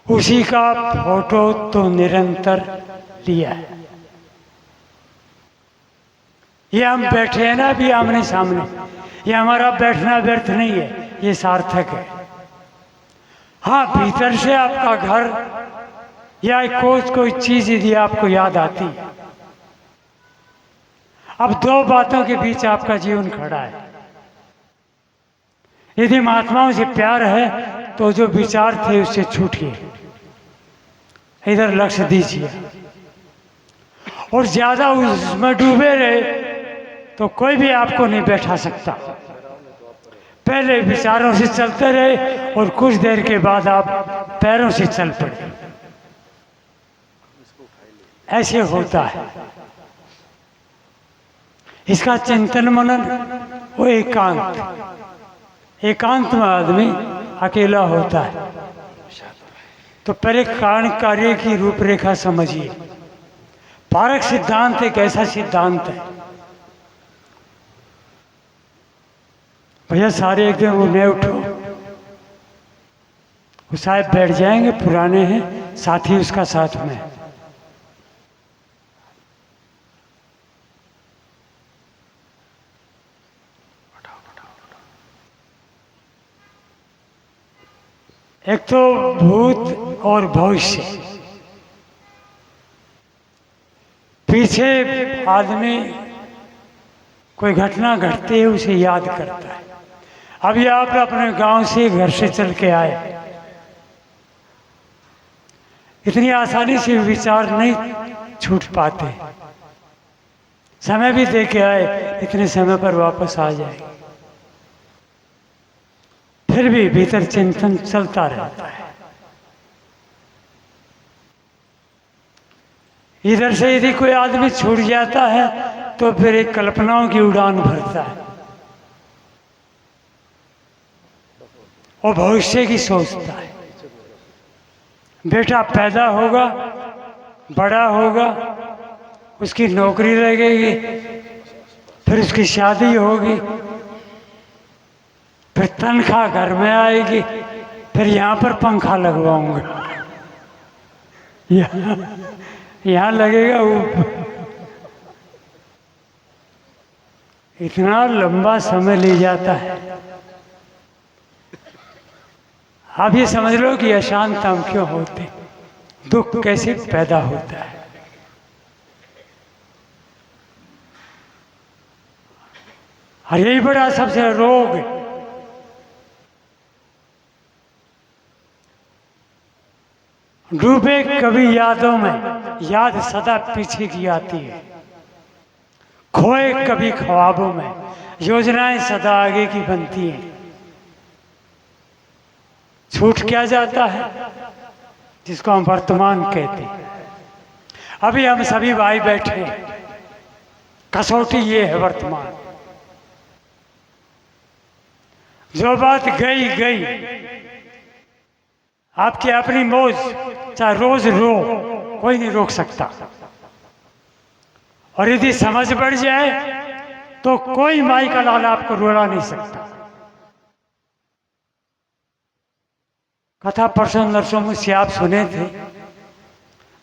उसी का फोटो तो निरंतर लिया है। ये हम बैठे हैं ना अभी आमने सामने, ये हमारा बैठना व्यर्थ नहीं है, ये सार्थक है। हाँ, भीतर से आपका घर या कोई चीज यदि आपको याद आती है, अब दो बातों के बीच आपका जीवन खड़ा है। यदि महात्माओं से प्यार है तो जो विचार थे उससे छूटिए, इधर लक्ष्य दीजिए, और ज्यादा उसमें डूबे रहे तो कोई भी आपको नहीं बैठा सकता। पहले विचारों से चलते रहे और कुछ देर के बाद आप पैरों से चल पड़े। ऐसे होता है। इसका चिंतन मनन वो एकांत में आदमी अकेला होता है। तो पहले कारण कार्य की रूपरेखा समझिए। पारक सिद्धांत एक ऐसा सिद्धांत है, भैया सारे एक दिन उन्हें उठो, वो साहब बैठ जाएंगे, पुराने हैं, साथी उसका साथ में है। एक तो भूत और भविष्य। पीछे आदमी कोई घटना घटती है उसे याद करता है। अभी आप अपने गांव से घर से चल के आए, इतनी आसानी से विचार नहीं छूट पाते, समय भी दे के आए, इतने समय पर वापस आ जाए, फिर भी भीतर चिंतन चलता रहता है। इधर से यदि कोई आदमी छूट जाता है तो फिर एक कल्पनाओं की उड़ान भरता है, और भविष्य की सोचता है। बेटा पैदा होगा, बड़ा होगा, उसकी नौकरी लगेगी, फिर उसकी शादी होगी, फिर तनख्वाह घर में आएगी, फिर यहाँ पर पंखा लगवाऊंगा, यहाँ लगेगा ऊपर। इतना लंबा समय ले जाता है। आप ये समझ लो कि अशांत हम क्यों होते, दुख कैसे पैदा होता है। और यही बड़ा सबसे रोग है। डूबे कभी यादों में, याद सदा पीछे की आती है। खोए कभी ख्वाबों में, योजनाएं सदा आगे की बनती हैं। छूट क्या जाता है, जिसको हम वर्तमान कहते हैं। अभी हम सभी भाई बैठे हैं, कसौटी ये है वर्तमान। जो बात गई गई, आपकी अपनी मौज, चाहे रोज रो, कोई नहीं रोक सकता। और यदि समझ बढ़ जाए तो कोई माई का लाल आपको रुला नहीं सकता। कथा परसों नरसों में आप सुने थे,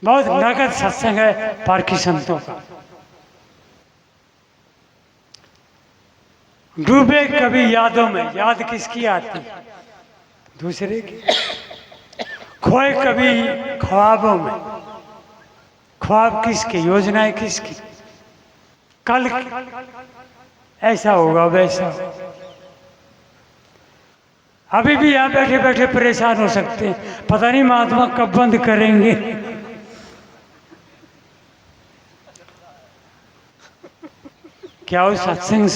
बहुत नगद सत्संग है पारखी संतों का। डूबे कभी यादों में, याद किसकी आती? दूसरे की। खोए कभी ख्वाबों में, ख्वाब किसके, योजनाएं किसकी? कल ऐसा होगा वैसा होगा। अभी भी यहाँ बैठे बैठे परेशान हो सकते हैं, पता नहीं महात्मा कब बंद करेंगे। क्या वो सत्संग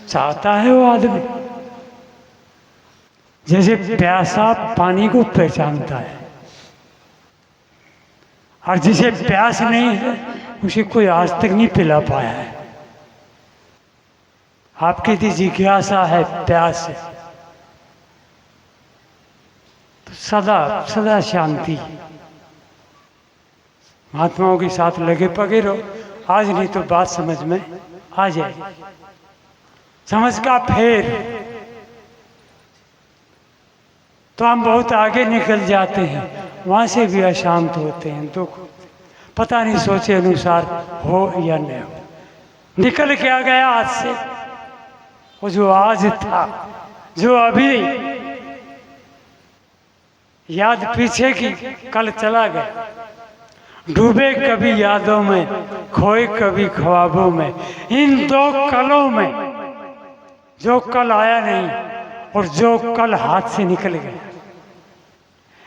चाहता है वो आदमी? जैसे प्यासा पानी को पहचानता है, और जिसे प्यास नहीं है उसे कोई आज तक नहीं पिला पाया है। आपकी यदि जिज्ञासा है, प्यास है, तो सदा सदा शांति। महात्माओं के साथ लगे पगे रहो, आज नहीं तो बात समझ में आ जाए। समझ का फेर तो हम बहुत आगे निकल जाते हैं, वहां से भी अशांत होते हैं, दुख पता नहीं सोचे अनुसार हो या नहीं हो। निकल क्या गया आज से? वो जो आज था, जो अभी याद पीछे की, कल चला गया। डूबे कभी यादों में, खोए कभी ख्वाबों में। इन दो कलों में, जो कल आया नहीं और जो कल हाथ से निकल गया,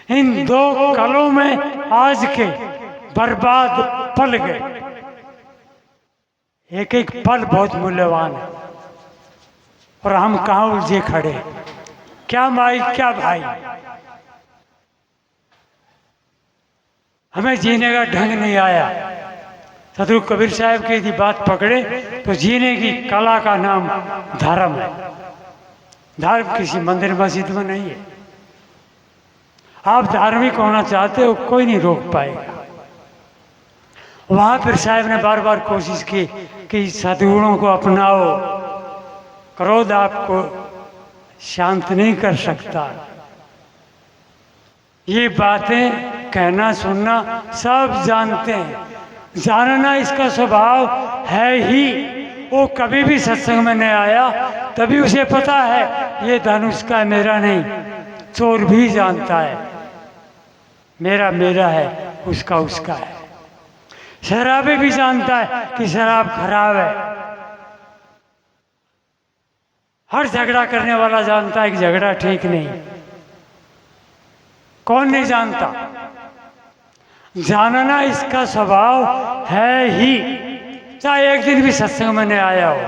इन दो कलों में आज के बर्बाद पल गए। एक एक पल बहुत मूल्यवान है, और हम कहाँ उलझे खड़े, क्या माई क्या भाई। हमें जीने का ढंग नहीं आया। सतगुरु कबीर साहब की यदि बात पकड़े तो जीने की कला का नाम धर्म है। धर्म किसी मंदिर मस्जिद में नहीं है। आप धार्मिक होना चाहते हो, कोई नहीं रोक पाएगा। वहां फिर साहब ने बार बार कोशिश की कि सद्गुणों को अपनाओ, क्रोध आपको शांत नहीं कर सकता। ये बातें कहना सुनना सब जानते हैं, जानना इसका स्वभाव है ही। वो कभी भी सत्संग में नहीं आया, तभी उसे पता है ये धनुष का मेरा नहीं। चोर भी जानता है मेरा मेरा है, उसका उसका है। शराबी भी जानता है कि शराब खराब है। हर झगड़ा करने वाला जानता है कि झगड़ा ठीक नहीं। कौन नहीं जानता? जानना इसका स्वभाव है ही, चाहे एक दिन भी सत्संग में नहीं आया हो।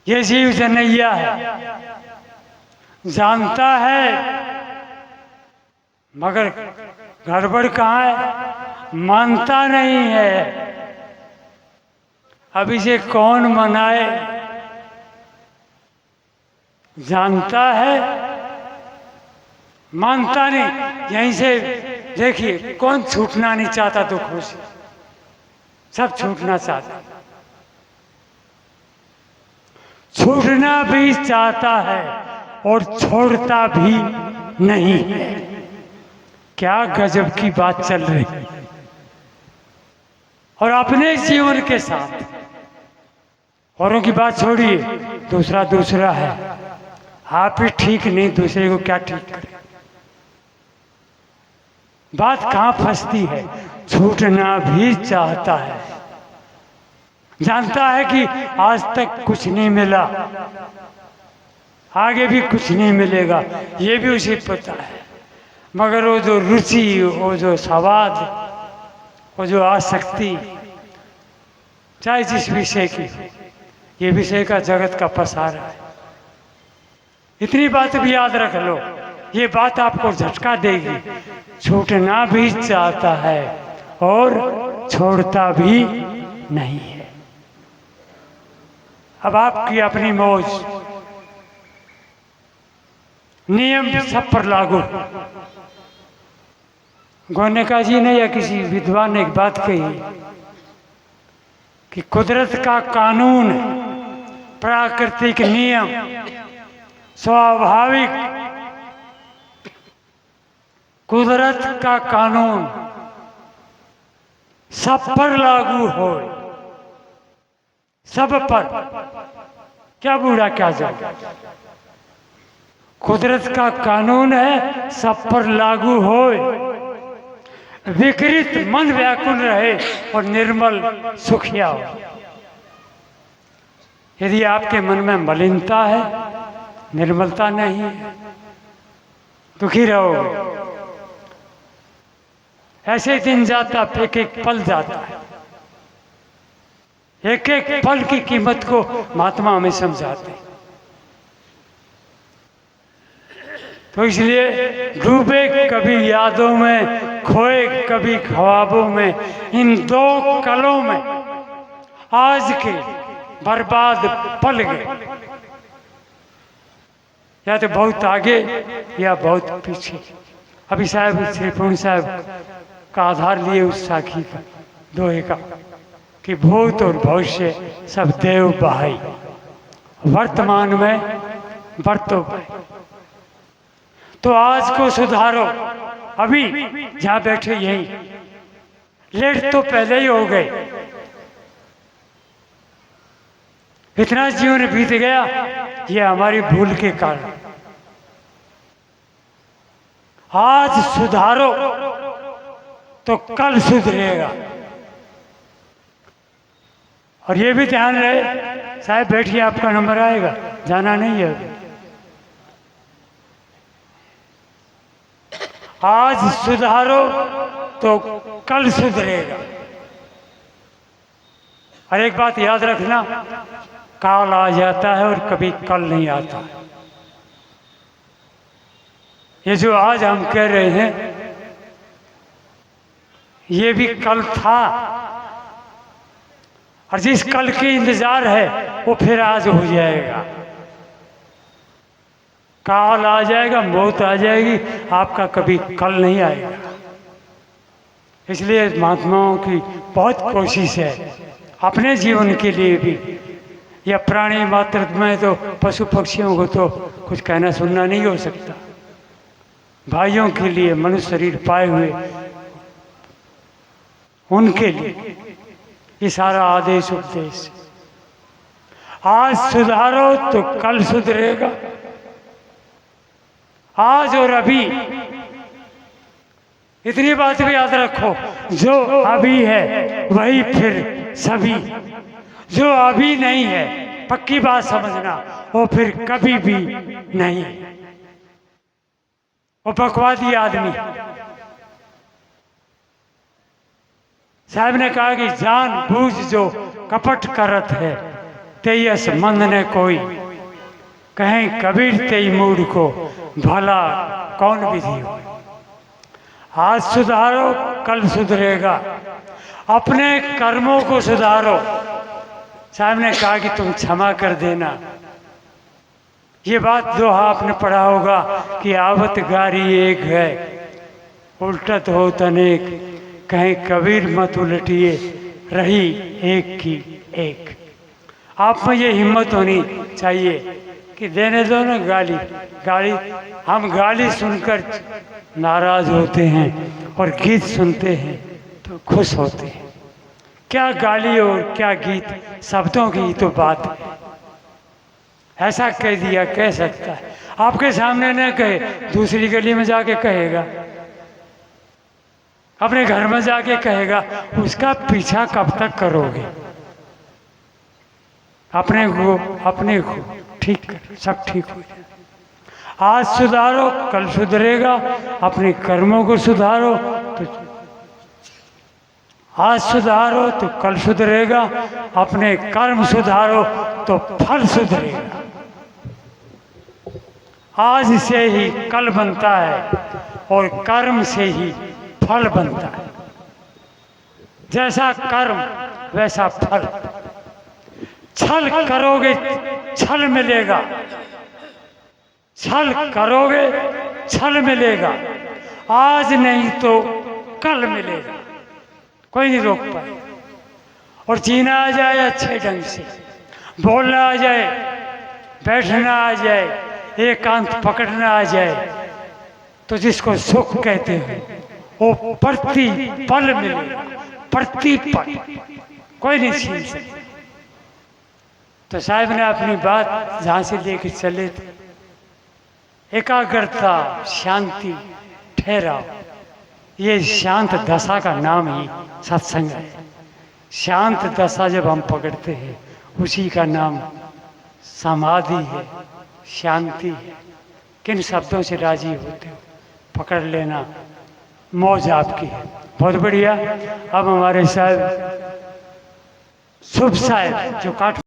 ये जीव जनैया है, जानता है, मगर गड़बड़ कहाँ है? मानता नहीं है। अब इसे कौन मनाए? जानता है, मानता नहीं। यहीं से देखिए, कौन छूटना नहीं चाहता दुखों से? सब छूटना चाहता, छूटना भी चाहता है और छोड़ता भी नहीं है। क्या गजब की बात चल रही है। और अपने जीवन के साथ, औरों की बात छोड़िए, दूसरा दूसरा है। आप ही ठीक नहीं, दूसरे को क्या ठीक करे? बात कहाँ फंसती है? छूटना भी चाहता है, जानता है कि आज तक कुछ नहीं मिला, आगे भी कुछ नहीं मिलेगा, ये भी उसे पता है। मगर वो जो रुचि, वो जो स्वाद, वो जो आसक्ति, चाहे जिस विषय की, ये विषय का जगत का पसारा है। इतनी बात भी याद रख लो, ये बात आपको झटका देगी। छूटना भी चाहता है और छोड़ता भी नहीं है। अब आपकी अपनी मौज, नियम सब पर लागू। गोनेका जी ने या किसी विद्वान ने एक बात कही कि कुदरत का कानून, प्राकृतिक नियम, स्वाभाविक कुदरत का कानून सब पर लागू हो, सब पर, क्या बूढ़ा क्या जाए। कुदरत का कानून है सब पर लागू हो, विकृत मन व्याकुल रहे और निर्मल सुखिया हो। यदि आपके मन में मलिनता है, निर्मलता नहीं है, दुखी रहोगे। ऐसे दिन जाता, एक एक पल जाता है। एक एक पल की कीमत को महात्मा हमें समझाते। तो इसलिए डूबे कभी यादों में, खोए कभी ख्वाबों में, इन दो कलों में आज के बर्बाद पल गए। या तो बहुत आगे या बहुत पीछे। अभी साहब श्री पूर्ण साहब का आधार लिए उस साखी का, दोहे का, कि भूत और भविष्य सब देव बहाई, वर्तमान में बरतो पाए। तो आज को सुधारो। अभी जहां बैठे यही, लेट तो पहले ही हो गए। इतना जीवन बीत गया, ये हमारी भूल के कारण। आज सुधारो तो कल सुधरेगा। और ये भी ध्यान रहे, साहब बैठिए, आपका नंबर आएगा, जाना नहीं है। आज सुधारो तो कल सुधरेगा। और एक बात याद रखना, काल आ जाता है और कभी कल नहीं आता। ये जो आज हम कह रहे हैं, ये भी कल था। और जिस कल के इंतजार है वो फिर आज हो जाएगा। काल आ जाएगा, मौत आ जाएगी, आपका कभी कल नहीं आएगा। इसलिए महात्माओं की बहुत कोशिश है अपने जीवन के लिए भी। या प्राणी मात्र में तो पशु पक्षियों को तो कुछ कहना सुनना नहीं हो सकता। भाइयों के लिए, मनुष्य शरीर पाए हुए उनके लिए ये सारा आदेश उपदेश। आज सुधारो तो कल सुधरेगा। आज और अभी, इतनी बात भी याद रखो, जो अभी है वही फिर सभी। जो अभी नहीं है, पक्की बात समझना, वो फिर कभी भी नहीं है। वो बकवादी आदमी। साहब ने कहा कि जान बूझ जो कपट करत है, तेयस मंद ने कोई, कहें कबीर तेई मूड को, भला कौन विधि हो। आज सुधारो कल सुधरेगा। अपने कर्मों को सुधारो। साहब ने कहा कि तुम क्षमा कर देना। ये बात दोहा आपने पढ़ा होगा कि आवत गारी एक है, उल्टत हो तनेक, कहीं कबीर मत उलटिए, रही एक की एक। आप में ये हिम्मत होनी चाहिए कि देने दो ना गाली। हम गाली सुनकर नाराज होते हैं और गीत सुनते हैं तो खुश होते हैं। क्या गाली और क्या गीत, शब्दों की तो बात है। ऐसा कह दिया, कह सकता है, आपके सामने न कहे, दूसरी गली में जाके कहेगा, अपने घर में जाके कहेगा। उसका पीछा कब तक करोगे? अपने को ठीक कर, सब ठीक हो जाए। आज सुधारो कल सुधरेगा। अपने कर्मों को सुधारो तो आज सुधारो तो कल सुधरेगा। अपने कर्म सुधारो तो फल सुधरेगा। आज से ही कल बनता है और कर्म से ही फल बनता है। जैसा कर्म वैसा फल। छल करोगे छल मिलेगा, छल करोगे छल मिलेगा, आज नहीं तो कल मिलेगा, कोई नहीं रोक पाए। और जीना आ जाए अच्छे ढंग से, बोलना आ जाए, बैठना आ जाए, एकांत पकड़ना आ जाए, तो जिसको सुख कहते हैं वो प्रति पल मिलेगा, प्रति पल, कोई नहीं छीन सकता। तो साहब ने अपनी बात जहाँ से लेके चले थे, एकाग्रता, शांति, ठहराव, ये शांत दशा का नाम ही सत्संग है। शांत दशा जब हम पकड़ते हैं उसी का नाम समाधि है, शांति है। किन शब्दों से राजी होते हो, पकड़ लेना, मौज आपकी है। बहुत बढ़िया। अब हमारे साहब शुभ साहब जो काट